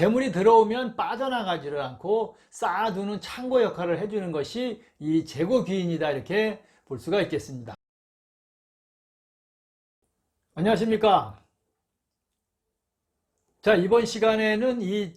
재물이 들어오면 빠져나가지를 않고 쌓아두는 창고 역할을 해주는 것이 이 재고귀인이다, 이렇게 볼 수가 있겠습니다. 안녕하십니까. 자, 이번 시간에는 이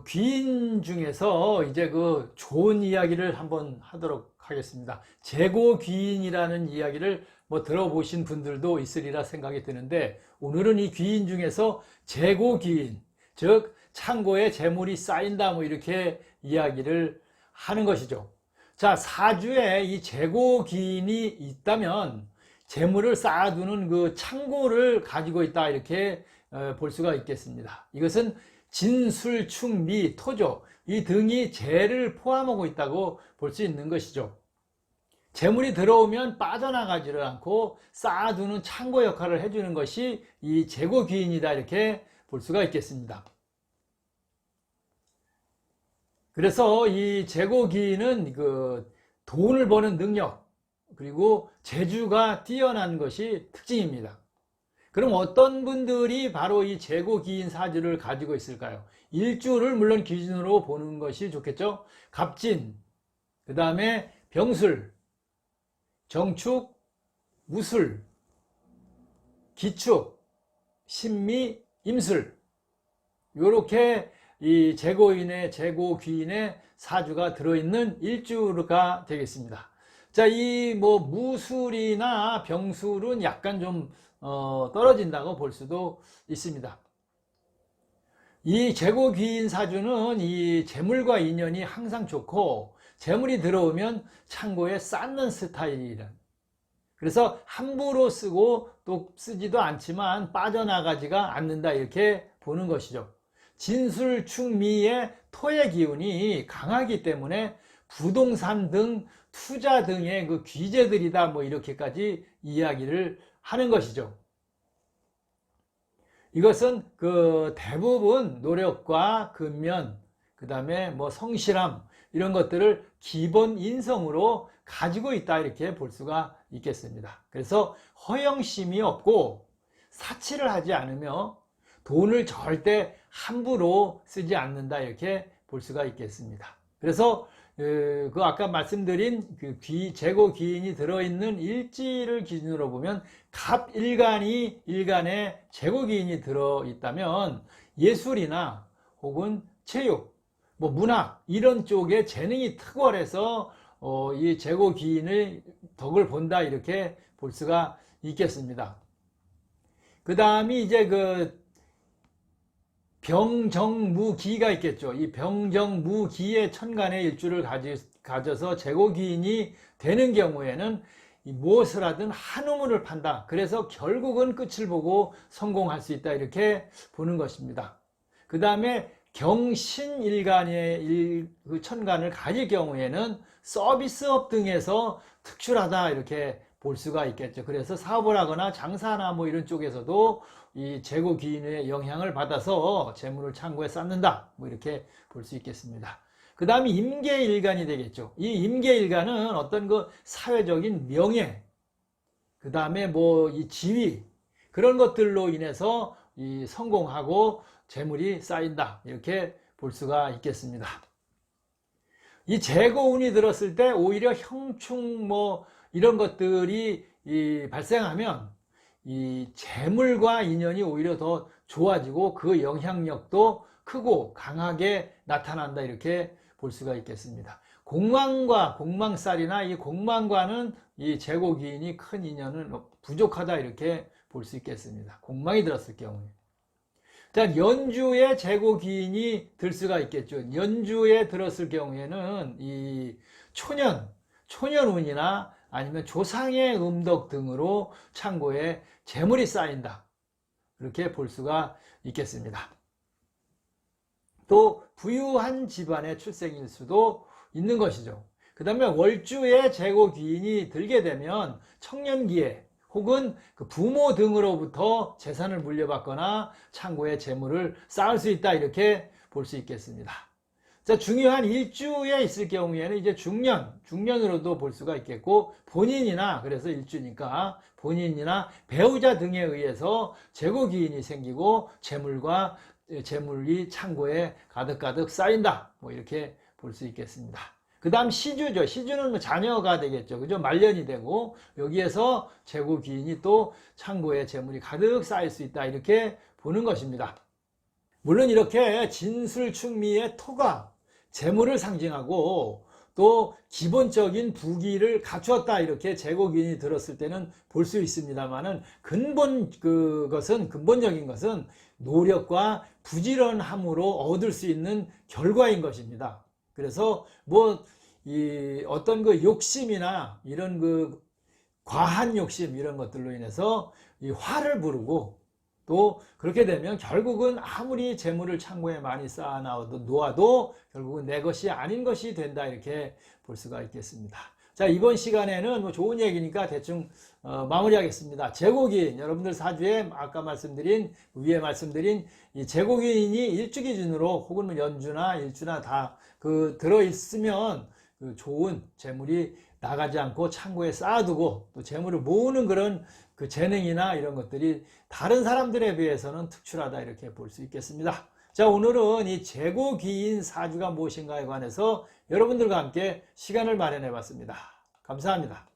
귀인 중에서 이제 좋은 이야기를 한번 하도록 하겠습니다. 재고귀인이라는 이야기를 들어보신 분들도 있으리라 생각이 드는데, 오늘은 이 귀인 중에서 재고귀인, 즉 창고에 재물이 쌓인다, 이렇게 이야기를 하는 것이죠. 자, 사주에 이 재고귀인이 있다면 재물을 쌓아두는 그 창고를 가지고 있다, 이렇게 볼 수가 있겠습니다. 이것은 진술, 충, 미, 토죠. 이 등이 재를 포함하고 있다고 볼 수 있는 것이죠. 재물이 들어오면 빠져나가지를 않고 쌓아두는 창고 역할을 해주는 것이 이 재고귀인이다, 이렇게 볼 수가 있겠습니다. 그래서 이 재고귀인은 돈을 버는 능력, 그리고 재주가 뛰어난 것이 특징입니다. 그럼 어떤 분들이 바로 이 재고귀인 사주를 가지고 있을까요? 일주를 물론 기준으로 보는 것이 좋겠죠. 갑진, 그 다음에 병술, 정축, 무술, 기축, 신미, 임술, 이렇게 이 재고귀인의 사주가 들어있는 일주가 되겠습니다. 자, 이 무술이나 병술은 약간 좀 떨어진다고 볼 수도 있습니다. 이 재고귀인 사주는 이 재물과 인연이 항상 좋고, 재물이 들어오면 창고에 쌓는 스타일이란, 그래서 함부로 쓰고 또 쓰지도 않지만 빠져나가지가 않는다, 이렇게 보는 것이죠. 진술, 충미의 토의 기운이 강하기 때문에 부동산 등 투자 등의 귀재들이다, 이렇게까지 이야기를 하는 것이죠. 이것은 대부분 노력과 근면, 그 다음에 성실함, 이런 것들을 기본 인성으로 가지고 있다, 이렇게 볼 수가 있겠습니다. 그래서 허영심이 없고 사치를 하지 않으며 돈을 절대 함부로 쓰지 않는다, 이렇게 볼 수가 있겠습니다. 그래서 아까 말씀드린 재고귀인이 들어있는 일지를 기준으로 보면 일간에 재고귀인이 들어있다면 예술이나 혹은 체육, 문학, 이런 쪽에 재능이 탁월해서 이 재고귀인의 덕을 본다, 이렇게 볼 수가 있겠습니다. 그 다음이 이제 병정무기가 있겠죠. 이 병정무기의 천간의 일주를 가져서 재고귀인이 되는 경우에는 무엇을 하든 한 우물을 판다. 그래서 결국은 끝을 보고 성공할 수 있다, 이렇게 보는 것입니다. 그 다음에 경신일간의 천간을 가질 경우에는 서비스업 등에서 특출하다, 이렇게 볼 수가 있겠죠. 그래서 사업을 하거나 장사나 이런 쪽에서도 이 재고귀인의 영향을 받아서 재물을 창고에 쌓는다, 이렇게 볼 수 있겠습니다. 그 다음에 임계일간이 되겠죠. 이 임계일간은 어떤 사회적인 명예, 그 다음에 이 지위, 그런 것들로 인해서 성공하고 재물이 쌓인다, 이렇게 볼 수가 있겠습니다. 이 재고운이 들었을 때 오히려 형충 이런 것들이 발생하면 이 재물과 인연이 오히려 더 좋아지고 그 영향력도 크고 강하게 나타난다, 이렇게 볼 수가 있겠습니다. 공망과 공망살이나 이 공망과는 이 재고귀인이 큰 인연은 부족하다, 이렇게 볼 수 있겠습니다. 공망이 들었을 경우에. 자, 연주에 재고귀인이 들 수가 있겠죠. 연주에 들었을 경우에는 이 초년운이나 아니면 조상의 음덕 등으로 창고에 재물이 쌓인다, 그렇게 볼 수가 있겠습니다. 또 부유한 집안의 출생일 수도 있는 것이죠. 그 다음에 월주에 재고귀인이 들게 되면 청년기에 혹은 부모 등으로부터 재산을 물려받거나 창고에 재물을 쌓을 수 있다, 이렇게 볼 수 있겠습니다. 자, 중요한 일주에 있을 경우에는 이제 중년으로도 볼 수가 있겠고, 본인이나, 그래서 일주니까 본인이나 배우자 등에 의해서 재고귀인이 생기고 재물과 재물이 창고에 가득가득 쌓인다. 뭐 이렇게 볼 수 있겠습니다. 그 다음 시주죠. 시주는 뭐 자녀가 되겠죠. 그죠? 말년이 되고 여기에서 재고 기인이 또 창고에 재물이 가득 쌓일 수 있다. 이렇게 보는 것입니다. 물론 이렇게 진술충미의 토가 재물을 상징하고 또 기본적인 부기를 갖추었다 이렇게 재고기인이 들었을 때는 볼 수 있습니다만은 근본적인 것은 노력과 부지런함으로 얻을 수 있는 결과인 것입니다. 그래서 어떤 그 욕심이나 이런 그 과한 욕심 이런 것들로 인해서 이 화를 부르고 또 그렇게 되면 결국은 아무리 재물을 창고에 많이 쌓아 놓아도 결국은 내 것이 아닌 것이 된다 이렇게 볼 수가 있겠습니다. 자, 이번 시간에는 뭐 좋은 얘기니까 대충 마무리하겠습니다. 재고기인 여러분들 사주에 아까 위에 말씀드린 이 재고기인이 일주 기준으로 혹은 뭐 연주나 일주나 다 들어 있으면 좋은 재물이 나가지 않고 창고에 쌓아두고 또 재물을 모으는 그런 그 재능이나 이런 것들이 다른 사람들에 비해서는 특출하다 이렇게 볼 수 있겠습니다. 자, 오늘은 이 재고기인 사주가 무엇인가에 관해서 여러분들과 함께 시간을 마련해 봤습니다. 감사합니다.